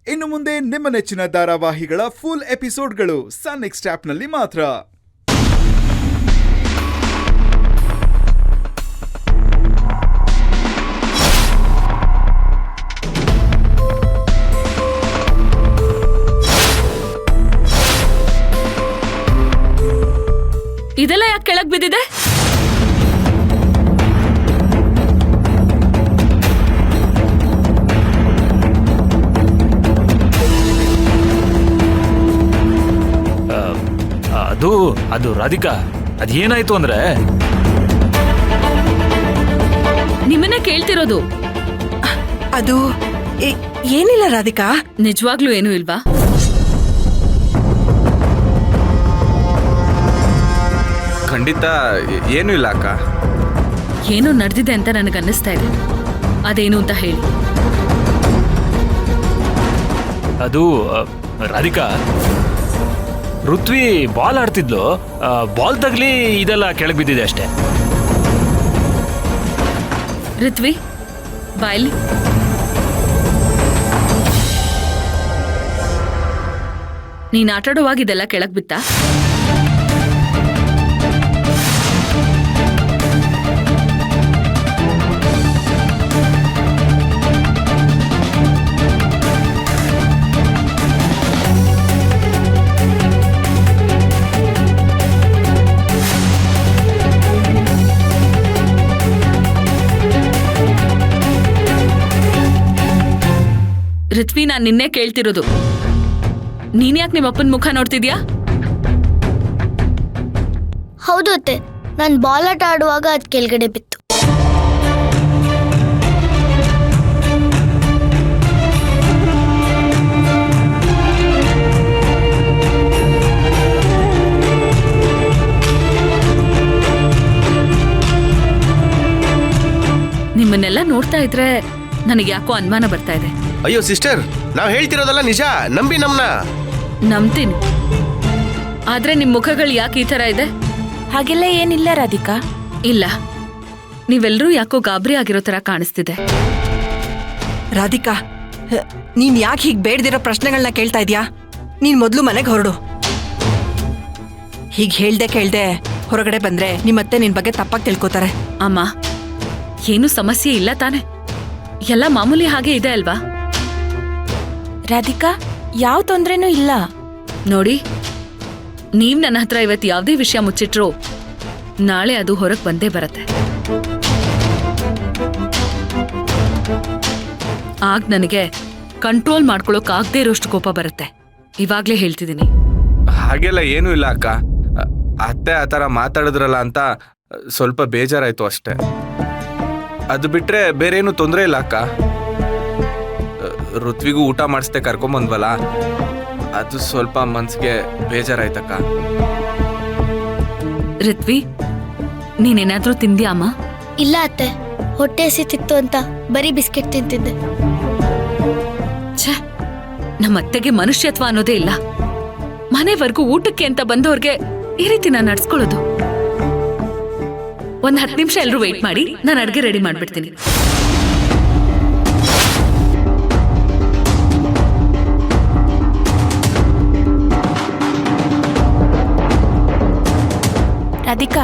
ಇನ್ನು ಮುಂದೆ ನಿಮ್ಮ ನೆಚ್ಚಿನ ಧಾರಾವಾಹಿಗಳ ಫುಲ್ ಎಪಿಸೋಡ್ಗಳು ಸನ್ ನೆಕ್ಸ್ಟ್ ಆಪ್ನಲ್ಲಿ ಮಾತ್ರ. ಇದೆಲ್ಲ ಯಾಕೆ ಕೆಳಗ್ ಬಿದ್ದಿದೆ? ಅದು ರಾಧಿಕಾ, ಅದೇನಾಯ್ತು ಅಂದ್ರೆ ನಿಮ್ಮನ್ನೇ ಕೇಳ್ತಿರೋದು. ಅದು ಏನಿಲ್ಲ ರಾಧಿಕಾ. ನಿಜವಾಗ್ಲೂ ಏನೂ ಇಲ್ವಾ? ಖಂಡಿತ ಏನೂ ಇಲ್ಲ ಅಕ್ಕ. ಏನೋ ನಡೆದಿದೆ ಅಂತ ನನಗನ್ನಿಸ್ತಾ ಇದೆ. ಅದೇನು ಅಂತ ಹೇಳಿ. ಅದು ರಾಧಿಕಾ, ಋತ್ವಿ ಬಾಲ್ ಆಡ್ತಿದ್ಲು, ಬಾಲ್ ತಗ್ಲಿ ಇದೆಲ್ಲ ಕೆಳಗೆ ಬಿದ್ದಿದೆ ಅಷ್ಟೇ. ಋತ್ವಿ ಬಾಯ್ಲಿ. ನೀನ್ ಆಟಾಡುವಾಗ ಇದೆಲ್ಲ ಕೆಳಗ್ ಬಿತ್ತಾ? ಋತ್ವಿ, ನಾನ್ ನಿನ್ನೆ ಕೇಳ್ತಿರೋದು. ನೀನ್ ಯಾಕೆ ನಿಮ್ಮಪ್ಪನ ಮುಖ ನೋಡ್ತಿದ್ಯಾ? ಹೌದು ಅತ್ತೆ, ನಾನು ಬಾಲ್ ಆಟ ಆಡುವಾಗ ಅದ್ ಕೆಳಗಡೆ ಬಿತ್ತು. ನಿಮ್ಮನ್ನೆಲ್ಲ ನೋಡ್ತಾ ಇದ್ರೆ ನನಗೆ ಯಾಕೋ ಅನುಮಾನ ಬರ್ತಾ ಇದೆ. ಅಯ್ಯೋ ಸಿಸ್ಟರ್, ನಾವ್ ಹೇಳ್ತಿರೋದಲ್ಲ ನಿಜ, ನಂಬಿ ನಮ್ನ. ನಂಬ್ತೀನಿ, ಆದ್ರೆ ನಿಮ್ ಮುಖಗಳು ಯಾಕೆ ಈ ತರ ಇದೆ? ಹಾಗೆಲ್ಲ ಏನಿಲ್ಲ ರಾಧಿಕಾ. ಇಲ್ಲ, ನೀವೆಲ್ಲರೂ ಯಾಕೋ ಗಾಬರಿ ಆಗಿರೋ ತರ ಕಾಣಿಸ್ತಿದೆ. ರಾಧಿಕಾ, ನೀನ್ ಯಾಕೆ ಹೀಗ್ ಬೇಡ್ದಿರೋ ಪ್ರಶ್ನೆಗಳನ್ನ ಕೇಳ್ತಾ ಇದ್ಯಾ? ನೀನ್ ಮೊದ್ಲು ಮನೆಗೆ ಹೊರಡು. ಹೀಗ್ ಹೇಳ್ದೆ ಹೊರಗಡೆ ಬಂದ್ರೆ ನಿಮ್ಮತ್ತೆ ನಿನ್ ಬಗ್ಗೆ ತಪ್ಪಾಗಿ ತಿಳ್ಕೊತಾರೆ. ಅಮ್ಮ, ಏನು ಸಮಸ್ಯೆ ಇಲ್ಲ ತಾನೆ? ಎಲ್ಲ ಮಾಮೂಲಿ ಹಾಗೆ ಇದೆ ಅಲ್ವಾ? ರಾಧಿಕಾ, ಯಾವ ತೊಂದ್ರೆನೂ ಇಲ್ಲ. ನೋಡಿ, ನೀವ್ ನನ್ನ ಹತ್ರ ಇವತ್ತು ಯಾವ್ದೇ ವಿಷಯ ಮುಚ್ಚಿಟ್ರು ನಾಳೆ ಅದು ಹೊರಗ್ ಬಂದೇ ಬರತ್ತೆ. ಆಗ ನನಗೆ ಕಂಟ್ರೋಲ್ ಮಾಡ್ಕೊಳಕ್ ಆಗದೆ ಇರೋಷ್ಟು ಕೋಪ ಬರುತ್ತೆ. ಇವಾಗ್ಲೇ ಹೇಳ್ತಿದ್ದೀನಿ. ಹಾಗೆಲ್ಲ ಏನೂ ಇಲ್ಲ ಅಕ್ಕ. ಅತ್ತೆ ಆ ಥರ ಮಾತಾಡಿದ್ರಲ್ಲ ಅಂತ ಸ್ವಲ್ಪ ಬೇಜಾರಾಯ್ತು ಅಷ್ಟೇ. ಅದು ಬಿಟ್ರೆ ಬೇರೇನು ತೊಂದರೆ ಇಲ್ಲ ಅಕ್ಕ. ಋತ್ವಿಗೂ ಊಟ ಮಾಡಿಸ್ದೆ ಕರ್ಕೊಂಬಂದ್ವಲ್ಲ, ಅದು ಸ್ವಲ್ಪ ಮನ್ಸಿಗೆ ಬೇಜಾರಾಯ್ತಕ್ಕ. ಋತ್ವಿ, ನೀನೇನಾದ್ರೂ ತಿಂದ್ಯಾ ಅಮ್ಮ? ಇಲ್ಲ ಅತ್ತೆ, ಹೊಟ್ಟೆ ಹಸಿತಿತ್ತು ಅಂತ ಬರೀ ಬಿಸ್ಕೆಟ್ ತಿಂತಿದ್ದೆ. ಛೇ, ನಮ್ಮತ್ತೆಗೆ ಮನುಷ್ಯತ್ವ ಅನ್ನೋದೇ ಇಲ್ಲ. ಮನೆವರೆಗೂ ಊಟಕ್ಕೆ ಅಂತ ಬಂದವ್ರಿಗೆ ಈ ರೀತಿ ನಾನು ನಡ್ಸ್ಕೊಳ್ಳೋದು. ಒಂದ್ 10 ನಿಮಿಷ ಎಲ್ರೂ ವೆಯ್ಟ್ ಮಾಡಿ, ನಾನು ಅಡ್ಗೆ ರೆಡಿ ಮಾಡ್ಬಿಡ್ತೀನಿ. ರಾಧಿಕಾ,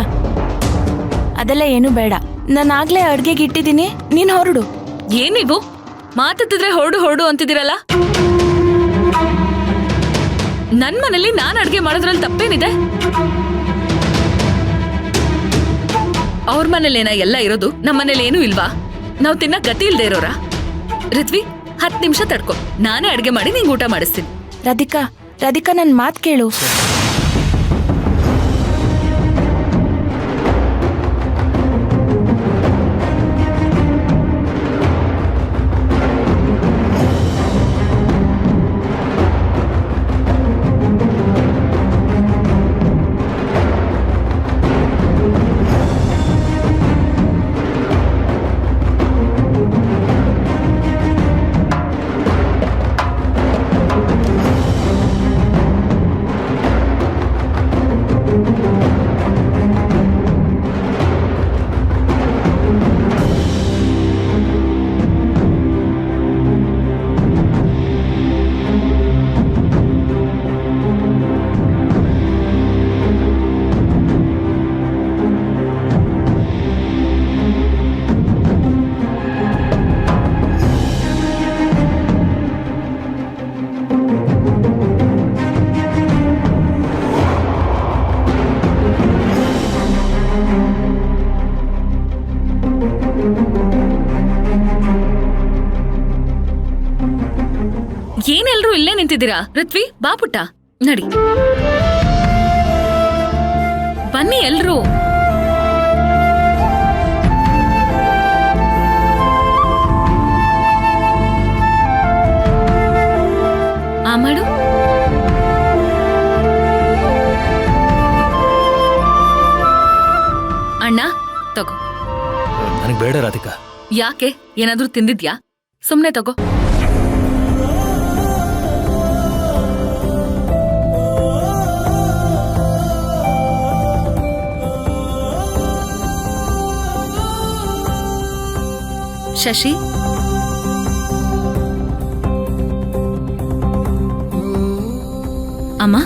ಅದೆಲ್ಲ ಏನು ಬೇಡ. ನಾನು ಆಗ್ಲೇ ಅಡ್ಗೆಗೆ ಇಟ್ಟಿದ್ದೀನಿ, ನೀನ್ ಹೊರಡು. ಏನ್ ನೀವು ಮಾತಾಡ್ತಿದ್ರೆ ಹೊರಡು ಅಂತಿದ್ದೀರಲ್ಲ? ನನ್ ಮನೇಲಿ ನಾನ್ ಅಡ್ಗೆ ಮಾಡೋದ್ರಲ್ಲಿ ತಪ್ಪೇನಿದೆ? ಅವ್ರ ಮನೇಲೇನ ಎಲ್ಲ ಇರೋದು, ನಮ್ಮ ಮನೇಲಿ ಏನೂ ಇಲ್ವಾ? ನಾವು ತಿನ್ನಕ್ ಗತಿ ಇಲ್ದೇ ಇರೋರಾ? ಋತ್ವಿ, 10 ನಿಮಿಷ ತಡ್ಕೊ, ನಾನೇ ಅಡ್ಗೆ ಮಾಡಿ ನಿಂಗೆ ಊಟ ಮಾಡಿಸ್ತೀನಿ. ರಾಧಿಕಾ, ನನ್ ಮಾತ್ ಕೇಳು. ಏನೆಲ್ರೂ ಇಲ್ಲೇ ನಿಂತಿದ್ದೀರಾ? ಋತ್ವಿ ಬಾ ಪುಟ್ಟ, ನಡಿ ಬನ್ನಿ ಎಲ್ರೂ. ಆ ಮಾಡು. ಅಣ್ಣ ತಗೋ. ನನಗೆ ಬೇಡ ರಾಧಿಕಾ. ಯಾಕೆ, ಏನಾದ್ರೂ ತಿಂದಿದ್ಯಾ? ಸುಮ್ನೆ ತಗೋ. ಶಶಿ, ಅಮ್ಮ,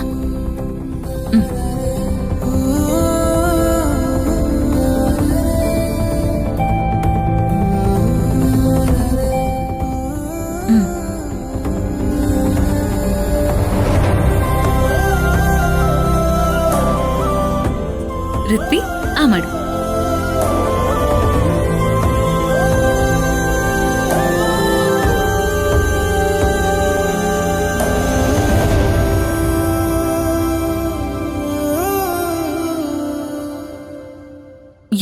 ಋತ್ವಿ ಆ ಮಾಡು.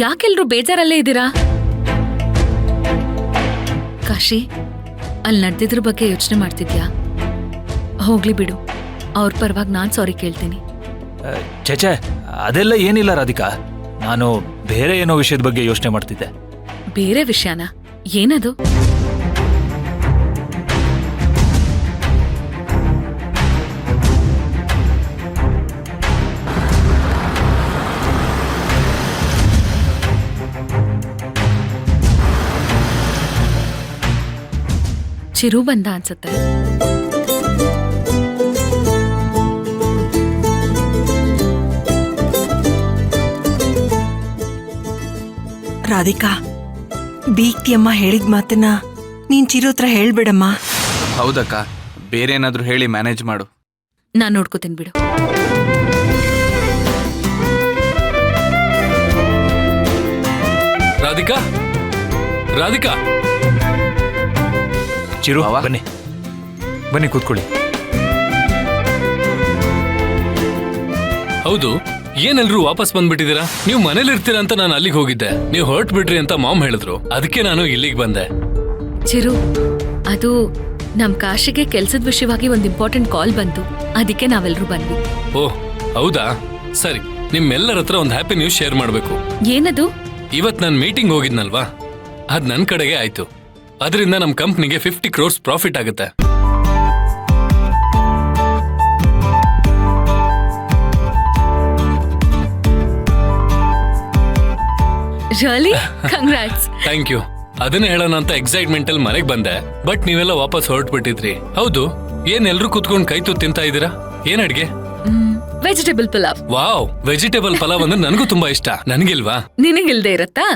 ಯಾಕೆಲ್ರೂ ಬೇಜಾರಲ್ಲೇ ಇದ್ದೀರಾ? ಕಾಶಿ, ಅಲ್ಲಿ ನಡೆದಿದ್ರ ಬಗ್ಗೆ ಯೋಚನೆ ಮಾಡ್ತಿದ್ಯಾ? ಹೋಗ್ಲಿ ಬಿಡು, ಅವ್ರ ಪರವಾಗಿ ನಾನ್ ಸಾರಿ ಕೇಳ್ತೀನಿ. ಚೇಚೆ, ಅದೆಲ್ಲ ಏನಿಲ್ಲ ರಾಧಿಕಾ. ನಾನು ಬೇರೆ ಏನೋ ವಿಷಯದ ಬಗ್ಗೆ ಯೋಚನೆ ಮಾಡ್ತಿದ್ದೆ. ಬೇರೆ ವಿಷಯನ? ಏನದು? ಚಿರು ಬಂದ ಅನ್ಸುತ್ತೆ. ರಾಧಿಕಾ, ಬೀಗ್ತಿಯಮ್ಮ ಹೇಳಿದ ಮಾತನ್ನ ನೀನ್ ಚಿರು ಹತ್ರ ಹೇಳ್ಬಿಡಮ್ಮ. ಹೌದಕ್ಕ, ಬೇರೆ ಏನಾದ್ರೂ ಹೇಳಿ ಮ್ಯಾನೇಜ್ ಮಾಡು. ನಾನ್ ನೋಡ್ಕೋತೀನಿ ಬಿಡು. ರಾಧಿಕಾ, ರಾಧಿಕಾ, ಚಿರು ಮಾವ? ಬನ್ನಿ ಬನ್ನಿ ಕೂತ್ಕೊಳ್ಳಿ. ಹೌದು, ಏನೆಲ್ರೂ ವಾಪಸ್ ಬಂದ್ಬಿಟ್ಟಿದ್ದೀರಾ? ನೀವು ಮನೇಲಿ ಇರ್ತೀರಾ ಅಂತ ನಾನು ಅಲ್ಲಿಗೆ ಹೋಗಿದ್ದೆ. ನೀವು ಹೊರಟು ಬಿಡ್ರಿ ಅಂತ ಮಾಮ್ ಹೇಳಿದ್ರು, ಅದಕ್ಕೆ ನಾನು ಇಲ್ಲಿಗೆ ಬಂದೆ. ಚಿರು, ಅದು ನಮ್ ಕಾಶಿಗೆ ಕೆಲ್ಸದ ವಿಷಯವಾಗಿ ಒಂದ್ ಇಂಪಾರ್ಟೆಂಟ್ ಕಾಲ್ ಬಂತು, ಅದಕ್ಕೆ ನಾವೆಲ್ಲರೂ ಬಂದ್ವಿ. ಓಹ್ ಹೌದಾ, ಸರಿ. ನಿಮ್ಮೆಲ್ಲರ ಹತ್ರ ಒಂದು ಹ್ಯಾಪಿ ನ್ಯೂಸ್ ಶೇರ್ ಮಾಡಬೇಕು. ಏನದು? ಇವತ್ ನಾನು ಮೀಟಿಂಗ್ ಹೋಗಿದ್ನಲ್ವಾ, ಅದ್ ನನ್ ಕಡೆಗೆ ಆಯ್ತು. ಅದರಿಂದ ನಮ್ ಕಂಪ್ನಿಗೆ 50 crores ಪ್ರಾಫಿಟ್ ಆಗುತ್ತೆ. ರಿಯಲಿ? ಕಂಗ್ರಾಟ್ಸ್. Thank you. ಅದನ್ನೇ ಹೇಳೋಣ ಅಂತ ಎಕ್ಸೈಟ್ಮೆಂಟ್ ಅಲ್ಲಿ ಮನೆಗೆ ಬಂದೆ, ಬಟ್ ನೀವೆಲ್ಲ ವಾಪಸ್ ಹೊರಟ್ಬಿಟ್ಟಿದ್ರಿ. ಹೌದು, ಏನ್ ಎಲ್ರು ಕುತ್ಕೊಂಡು ಕೈ ತುತ್ತು ತಿಂತಾ ಇದ್ದೀರಾ? ಏನ್ ಅಡ್ಗೆ? Vegetable pulao. Wow, vegetable pulao ಅಂದ್ರೆ ನನಗೂ ತುಂಬಾ ಇಷ್ಟ. ನನಗಿಲ್ವಾ? ನಿನಗಿಲ್ದೇ ಇರತ್ತಾ?